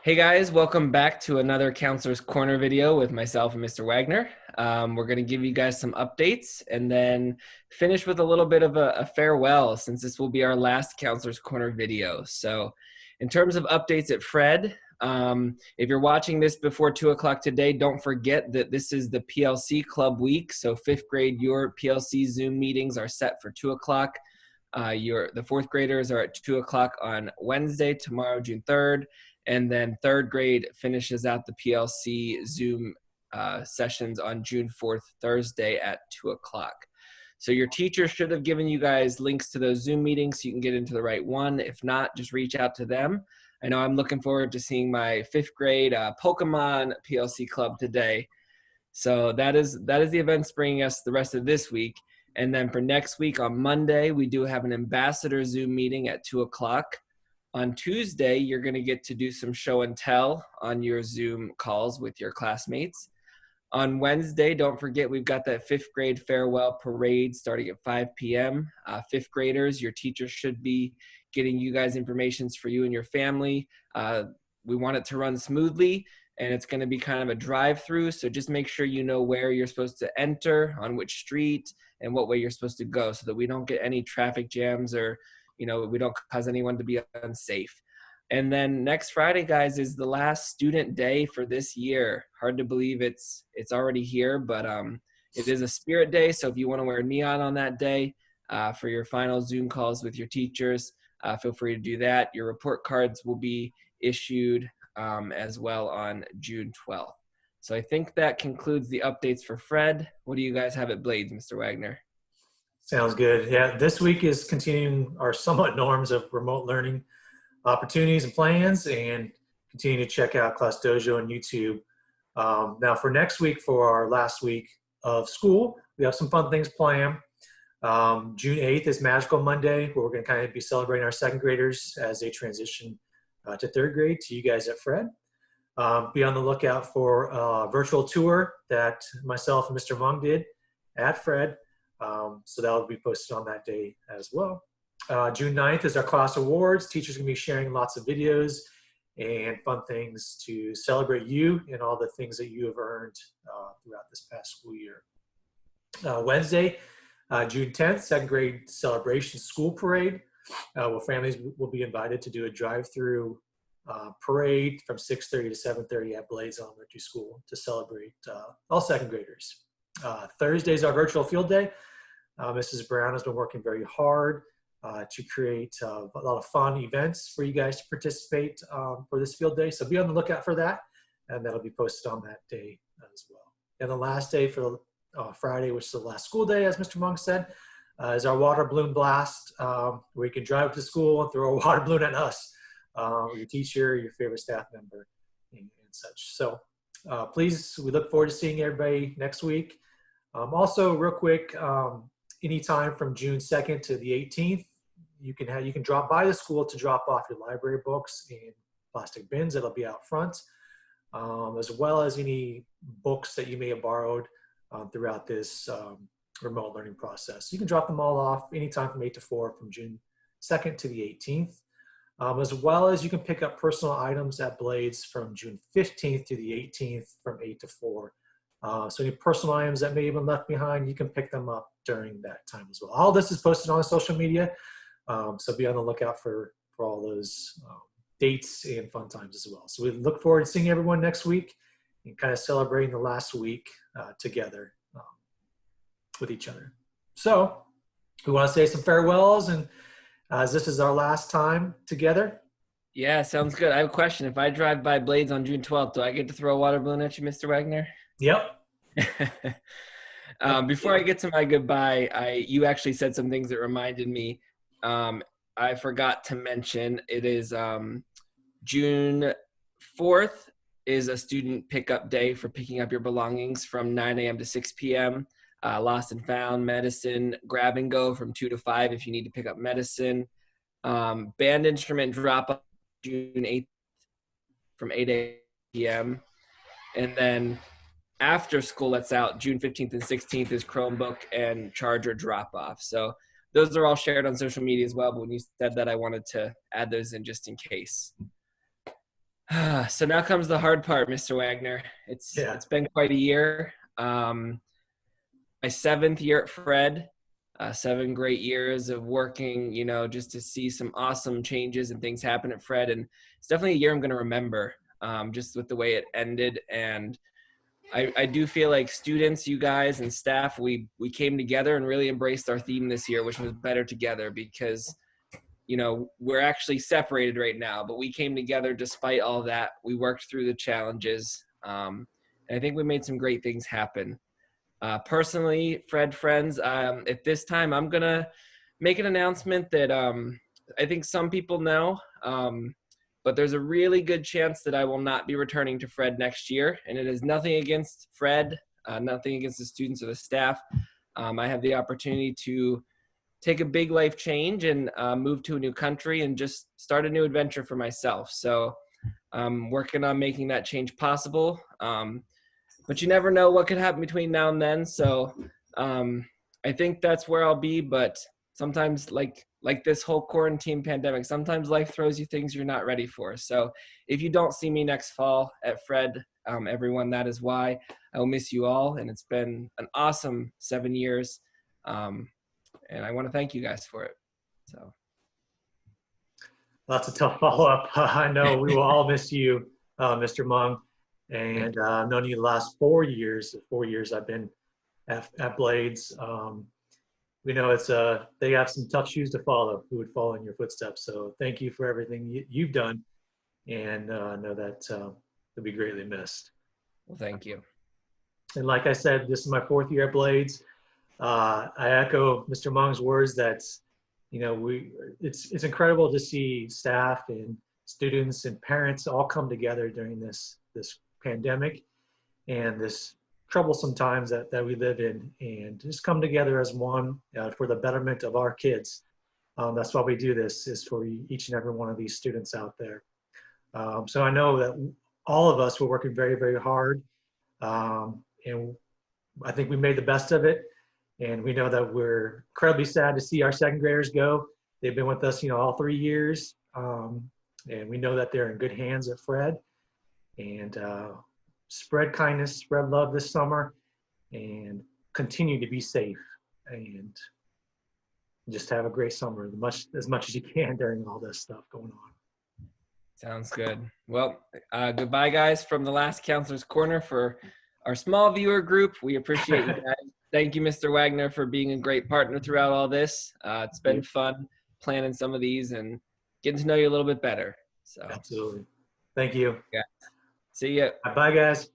Hey guys, welcome back to another Counselor's Corner video with myself and Mr. Wagner. We're going to give you guys some updates and then finish with a little bit of a farewell, since this will be our last Counselor's Corner video. So in terms of updates at Fred, if you're watching this before 2 o'clock today, don't forget that this is the PLC Club week. So 5th grade, your PLC Zoom meetings are set for 2 o'clock. The 4th graders are at 2 o'clock on Wednesday, tomorrow, June 3rd. And then 3rd grade finishes out the PLC Zoom sessions on June 4th, Thursday at 2 o'clock. So your teacher should have given you guys links to those Zoom meetings so you can get into the right one. If not, just reach out to them. I know I'm looking forward to seeing my 5th grade Pokemon PLC club today. So that is the events bringing us the rest of this week. And then for next week on Monday, we do have an ambassador Zoom meeting at 2 o'clock. On Tuesday, you're going to get to do some show and tell on your Zoom calls with your classmates. On Wednesday, don't forget, we've got that 5th grade farewell parade starting at 5 p.m. 5th graders, your teacher should be getting you guys information for you and your family. We want it to run smoothly, and it's going to be kind of a drive-through, so just make sure you know where you're supposed to enter, on which street, and what way you're supposed to go, so that we don't get any traffic jams or we don't cause anyone to be unsafe. And then next Friday, guys, is the last student day for this year. Hard to believe it's already here, but it is a spirit day. So if you want to wear neon on that day for your final Zoom calls with your teachers, feel free to do that. Your report cards will be issued as well on June 12th. So I think that concludes the updates for Fred. What do you guys have at Blades, Mr. Wagner? Sounds good. Yeah, this week is continuing our somewhat norms of remote learning opportunities and plans, and continue to check out Class Dojo on YouTube. Now for next week, for our last week of school, we have some fun things planned. June 8th is Magical Monday, where we're going to kind of be celebrating our 2nd graders as they transition to 3rd grade to you guys at Fred. Be on the lookout for a virtual tour that myself and Mr. Mong did at Fred. So that will be posted on that day as well. June 9th is our class awards. Teachers are going to be sharing lots of videos and fun things to celebrate you and all the things that you have earned throughout this past school year. Wednesday, June 10th, 2nd grade celebration school parade, where families will be invited to do a drive-through parade from 6:30 to 7:30 at Blades Elementary School to celebrate all 2nd graders. Thursday is our virtual field day. Mrs. Brown has been working very hard to create a lot of fun events for you guys to participate for this field day. So be on the lookout for that, and that'll be posted on that day as well. And the last day for Friday, which is the last school day, as Mr. Monk said, is our water balloon blast, where you can drive to school and throw a water balloon at us, your teacher, your favorite staff member, and such. So please, we look forward to seeing everybody next week. Also, real quick, anytime from June 2nd to the 18th, you can drop by the school to drop off your library books in plastic bins that'll be out front, as well as any books that you may have borrowed throughout this remote learning process. You can drop them all off anytime from 8 to 4 from June 2nd to the 18th, as well as you can pick up personal items at Blades from June 15th to the 18th from 8 to 4. So any personal items that may have been left behind, you can pick them up during that time as well. All this is posted on social media, so be on the lookout for all those dates and fun times as well. So we look forward to seeing everyone next week and kind of celebrating the last week together with each other. So we want to say some farewells, and as this is our last time together. Yeah, sounds good. I have a question. If I drive by Blades on June 12th, do I get to throw a water balloon at you, Mr. Wagner? Yep. Before I get to my goodbye, you actually said some things that reminded me. I forgot to mention, it is June 4th is a student pickup day for picking up your belongings from 9 a.m. to 6 p.m. Lost and found, medicine, grab and go from 2 to 5 if you need to pick up medicine. Band instrument drop up June 8th from 8 p.m. And then after school lets out, June 15th and 16th is Chromebook and charger drop off. So those are all shared on social media as well. But when you said that, I wanted to add those in just in case. So now comes the hard part, Mr. Wagner. It's Yeah. it's been quite a year. My seventh year at Fred, 7 great years of working, just to see some awesome changes and things happen at Fred. And it's definitely a year I'm going to remember, just with the way it ended. And I do feel like students, you guys, and staff, we came together and really embraced our theme this year, which was better together, because we're actually separated right now, but we came together despite all that. We worked through the challenges, and I think we made some great things happen. Personally, Fred friends, at this time, I'm gonna make an announcement that I think some people know, but there's a really good chance that I will not be returning to Fred next year, and it is nothing against Fred, nothing against the students or the staff. I have the opportunity to take a big life change and move to a new country and just start a new adventure for myself. So I'm working on making that change possible. But you never know what could happen between now and then. So um, I think that's where I'll be. But sometimes, like this whole quarantine pandemic, sometimes life throws you things you're not ready for. So if you don't see me next fall at Fred, everyone, that is why. I will miss you all, and it's been an awesome 7 years. And I want to thank you guys for it. So That's a tough follow-up. I know we will all miss you, Mr. Mong. And I've known you the last 4 years. The 4 years I've been at Blades. We know they have some tough shoes to follow. Who would follow in your footsteps? So thank you for everything you've done, and I know that you'll be greatly missed. well, thank you. And like I said, this is my 4th year at Blades. I echo Mr. Mong's words that it's incredible to see staff and students and parents all come together during this pandemic and this troublesome times that we live in, and just come together as one for the betterment of our kids. That's why we do this, is for each and every one of these students out there. So I know that all of us were working very, very hard, and I think we made the best of it. And we know that we're incredibly sad to see our second graders go. They've been with us, all 3 years. And we know that they're in good hands at Fred. And spread kindness, spread love this summer, and continue to be safe. And just have a great summer, as much as you can during all this stuff going on. Sounds good. Well, goodbye, guys, from the Last Counselor's Corner for our small viewer group. We appreciate you guys. Thank you, Mr. Wagner, for being a great partner throughout all this. It's been fun planning some of these and getting to know you a little bit better. So Absolutely. Thank you. yeah. See ya. Bye, guys.